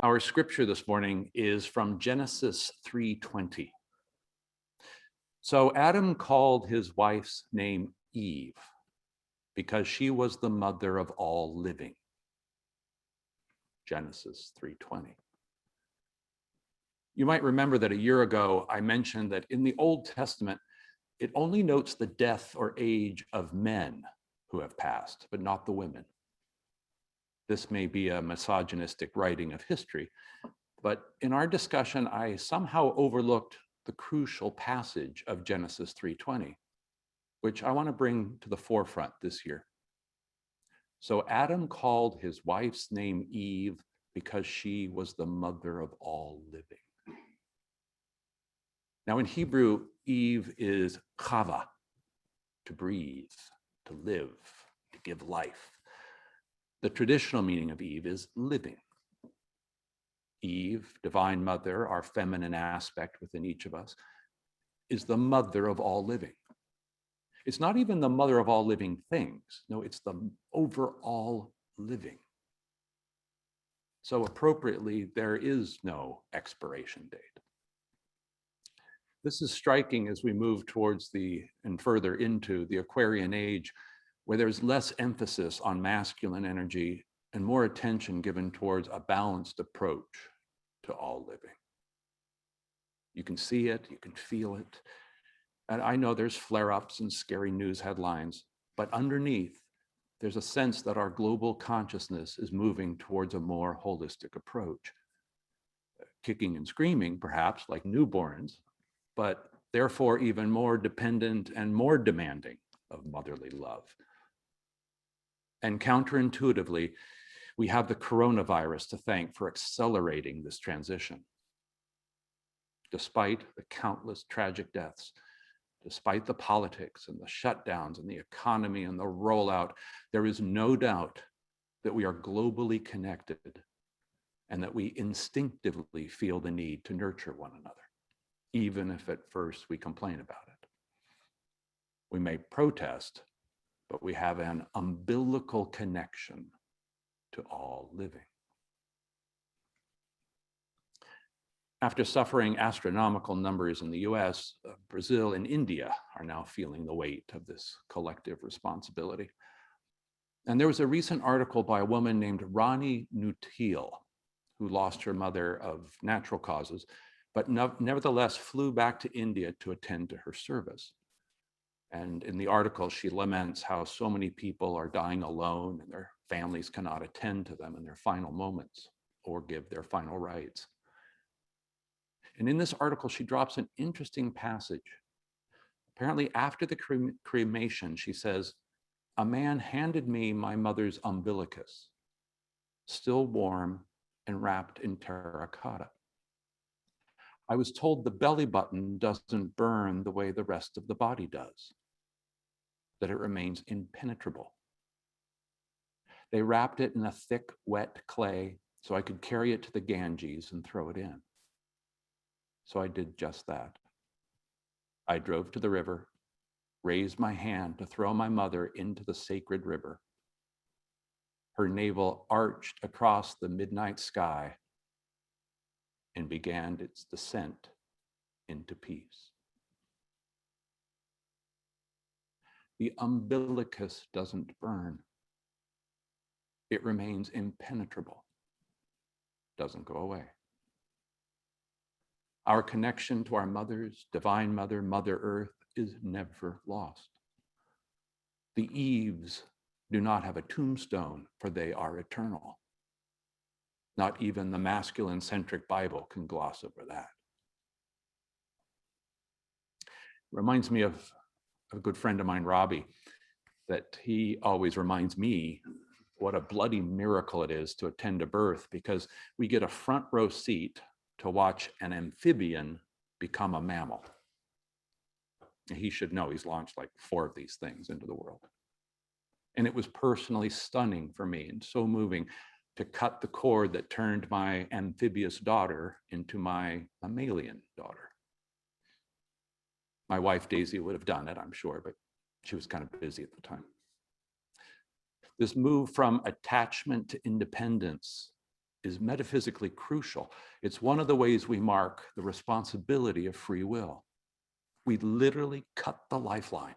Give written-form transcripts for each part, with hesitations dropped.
Our scripture this morning is from Genesis 3:20. So Adam called his wife's name Eve because she was the mother of all living. Genesis 3:20. You might remember that a year ago I mentioned that in the Old Testament, it only notes the death or age of men who have passed, but not the women. This may be a misogynistic writing of history, but in our discussion, I somehow overlooked the crucial passage of Genesis 3:20, which I want to bring to the forefront this year. So Adam called his wife's name Eve because she was the mother of all living. Now in Hebrew, Eve is chava, to breathe, to live, to give life. The traditional meaning of Eve is living. Eve, divine mother, our feminine aspect within each of us, is the mother of all living. It's not even the mother of all living things. No, it's the overall living. So appropriately, there is no expiration date. This is striking as we move towards and further into the Aquarian age, where there's less emphasis on masculine energy and more attention given towards a balanced approach to all living. You can see it, you can feel it. And I know there's flare-ups and scary news headlines, but underneath, there's a sense that our global consciousness is moving towards a more holistic approach. Kicking and screaming, perhaps, like newborns, but therefore even more dependent and more demanding of motherly love. And counterintuitively, we have the coronavirus to thank for accelerating this transition. Despite the countless tragic deaths, despite the politics and the shutdowns and the economy and the rollout, there is no doubt that we are globally connected and that we instinctively feel the need to nurture one another, even if at first we complain about it. We may protest, but we have an umbilical connection to all living. After suffering astronomical numbers in the US, Brazil and India are now feeling the weight of this collective responsibility. And there was a recent article by a woman named Rani Nutil, who lost her mother of natural causes, but nevertheless flew back to India to attend to her service. And in the article, she laments how so many people are dying alone and their families cannot attend to them in their final moments or give their final rites. And in this article, she drops an interesting passage. Apparently, after the cremation, she says, "A man handed me my mother's umbilicus, still warm and wrapped in terracotta. I was told the belly button doesn't burn the way the rest of the body does, that it remains impenetrable. They wrapped it in a thick, wet clay so I could carry it to the Ganges and throw it in. So I did just that. I drove to the river, raised my hand to throw my mother into the sacred river. Her navel arched across the midnight sky and began its descent into peace." The umbilicus doesn't burn. It remains impenetrable, doesn't go away. Our connection to our mothers, divine mother, Mother Earth, is never lost. The Eves do not have a tombstone, for they are eternal. Not even the masculine-centric Bible can gloss over that. Reminds me of a good friend of mine, Robbie, that he always reminds me what a bloody miracle it is to attend a birth, because we get a front row seat to watch an amphibian become a mammal. He should know he's launched like 4 of these things into the world. And it was personally stunning for me and so moving to cut the cord that turned my amphibious daughter into my mammalian daughter. My wife, Daisy, would have done it, I'm sure, but she was kind of busy at the time. This move from attachment to independence is metaphysically crucial. It's one of the ways we mark the responsibility of free will. We literally cut the lifeline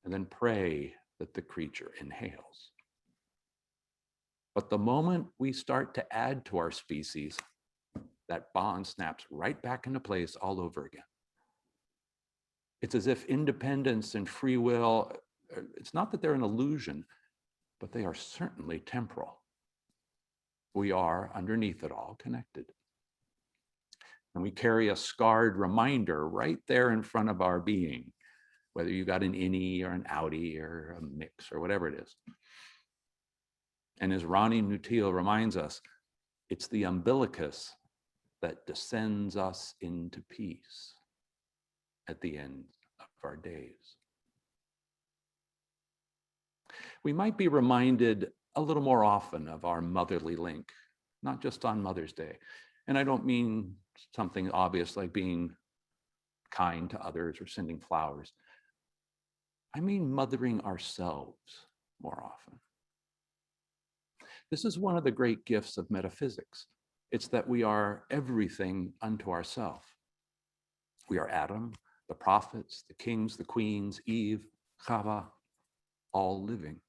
and then pray that the creature inhales. But the moment we start to add to our species, that bond snaps right back into place all over again. It's as if independence and free will, it's not that they're an illusion, but they are certainly temporal. We are, underneath it all, connected. And we carry a scarred reminder right there in front of our being, whether you got an innie or an outie or a mix or whatever it is. And as Ronnie Nutil reminds us, it's the umbilicus that descends us into peace at the end of our days. We might be reminded a little more often of our motherly link, not just on Mother's Day. And I don't mean something obvious like being kind to others or sending flowers. I mean mothering ourselves more often. This is one of the great gifts of metaphysics. It's that we are everything unto ourselves. We are Adam, the prophets, the kings, the queens, Eve, Chava, all living.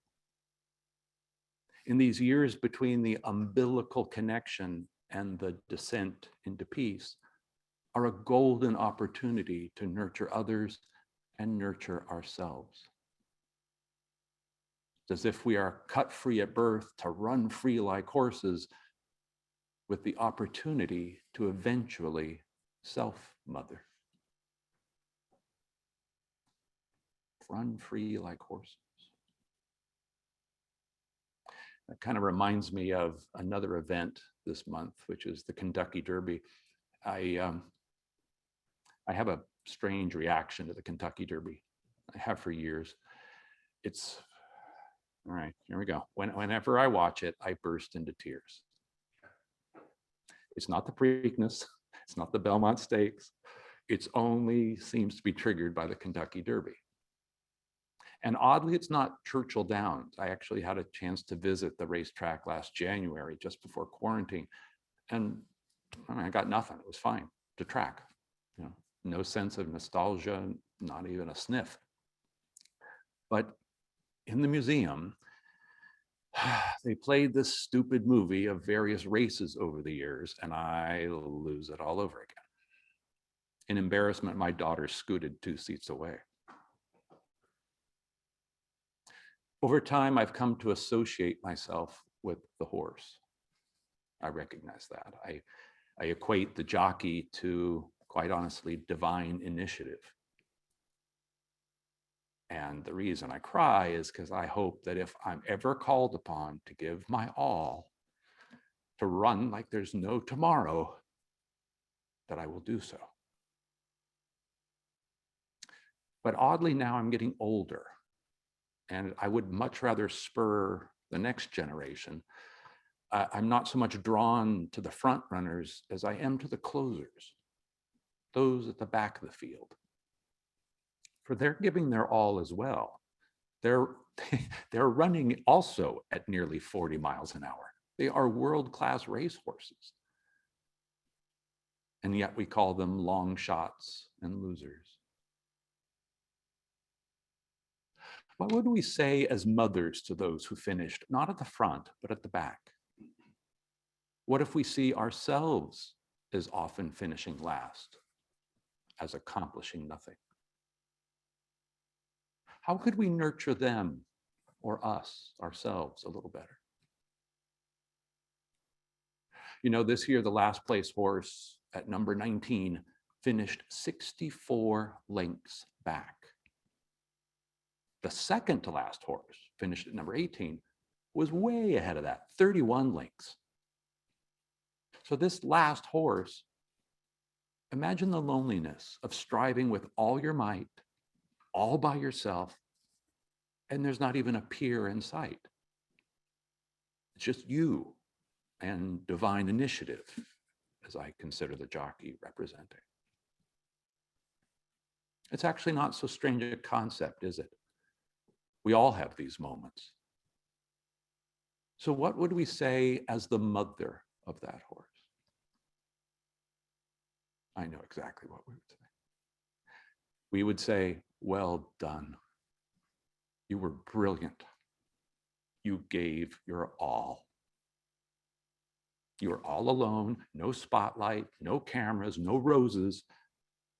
In these years between the umbilical connection and the descent into peace are a golden opportunity to nurture others and nurture ourselves. It's as if we are cut free at birth to run free like horses, with the opportunity to eventually self-mother. Run free like horses. That kind of reminds me of another event this month, which is the Kentucky Derby. I have a strange reaction to the Kentucky Derby. I have for years. It's, all right, here we go. Whenever I watch it, I burst into tears. It's not the Preakness, it's not the Belmont Stakes. It's only seems to be triggered by the Kentucky Derby. And oddly, it's not Churchill Downs. I actually had a chance to visit the racetrack last January, just before quarantine. And I got nothing, it was fine to track. You know, no sense of nostalgia, not even a sniff. But in the museum, they played this stupid movie of various races over the years, and I lose it all over again. In embarrassment, my daughter scooted 2 seats away. Over time, I've come to associate myself with the horse. I recognize that. I equate the jockey to, quite honestly, divine initiative. And the reason I cry is because I hope that if I'm ever called upon to give my all, to run like there's no tomorrow, that I will do so. But oddly, now I'm getting older, and I would much rather spur the next generation. I'm not so much drawn to the front runners as I am to the closers, those at the back of the field. For they're giving their all as well. They're running also at nearly 40 miles an hour. They are world-class racehorses. And yet we call them long shots and losers. What would we say as mothers to those who finished, not at the front, but at the back? What if we see ourselves as often finishing last, as accomplishing nothing? How could we nurture them or us, ourselves, a little better? You know, this year, the last place horse at number 19 finished 64 lengths back. The second to last horse, finished at number 18, was way ahead of that, 31 lengths. So this last horse, imagine the loneliness of striving with all your might, all by yourself, and there's not even a peer in sight. It's just you and divine initiative, as I consider the jockey representing. It's actually not so strange a concept, is it? We all have these moments. So what would we say as the mother of that horse? I know exactly what we would say. We would say, well done. You were brilliant. You gave your all. You were all alone, no spotlight, no cameras, no roses,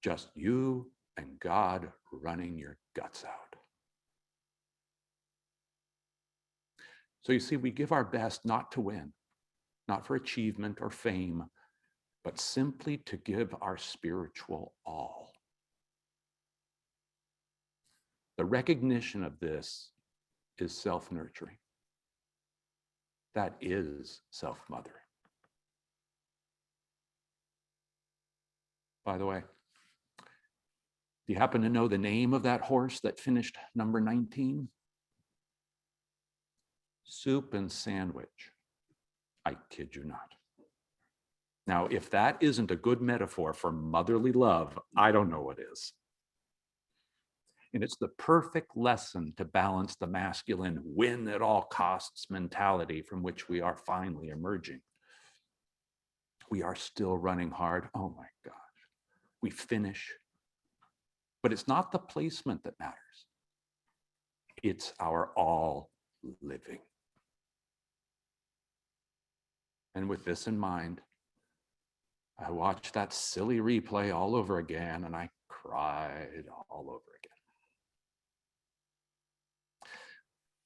just you and God running your guts out. So you see, we give our best not to win, not for achievement or fame, but simply to give our spiritual all. The recognition of this is self-nurturing. That is self-mothering. By the way, do you happen to know the name of that horse that finished number 19? Soup and Sandwich. I kid you not. Now, if that isn't a good metaphor for motherly love, I don't know what is. And it's the perfect lesson to balance the masculine win at all costs mentality from which we are finally emerging. We are still running hard. Oh my gosh. We finish. But it's not the placement that matters. It's our all living. And with this in mind, I watched that silly replay all over again, and I cried all over again.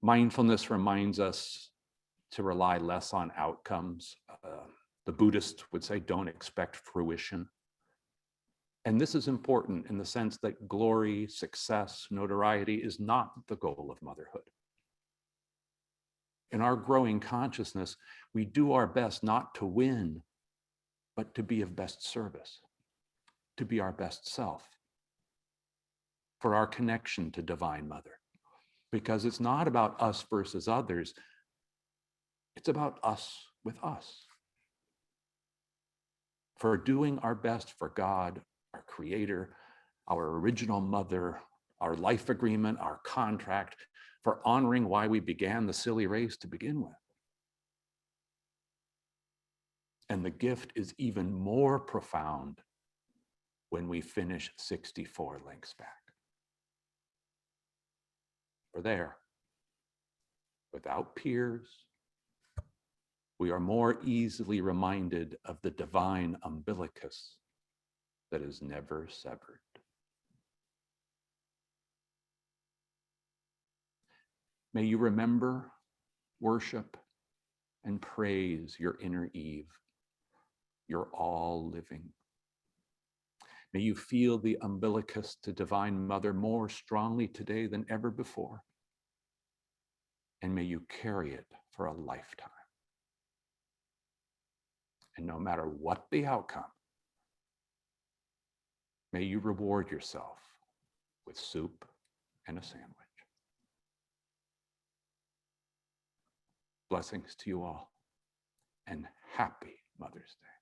Mindfulness reminds us to rely less on outcomes. The Buddhists would say, don't expect fruition. And this is important in the sense that glory, success, notoriety is not the goal of motherhood. In our growing consciousness, we do our best not to win, but to be of best service, to be our best self, for our connection to Divine Mother. Because it's not about us versus others, it's about us with us. For doing our best for God, our Creator, our original mother, our life agreement, our contract, for honoring why we began the silly race to begin with. And the gift is even more profound when we finish 64 links back. We're there. Without peers, we are more easily reminded of the divine umbilicus that is never severed. May you remember, worship, and praise your inner Eve, your all living. May you feel the umbilicus to Divine Mother more strongly today than ever before. And may you carry it for a lifetime. And no matter what the outcome, may you reward yourself with soup and a sandwich. Blessings to you all, and happy Mother's Day.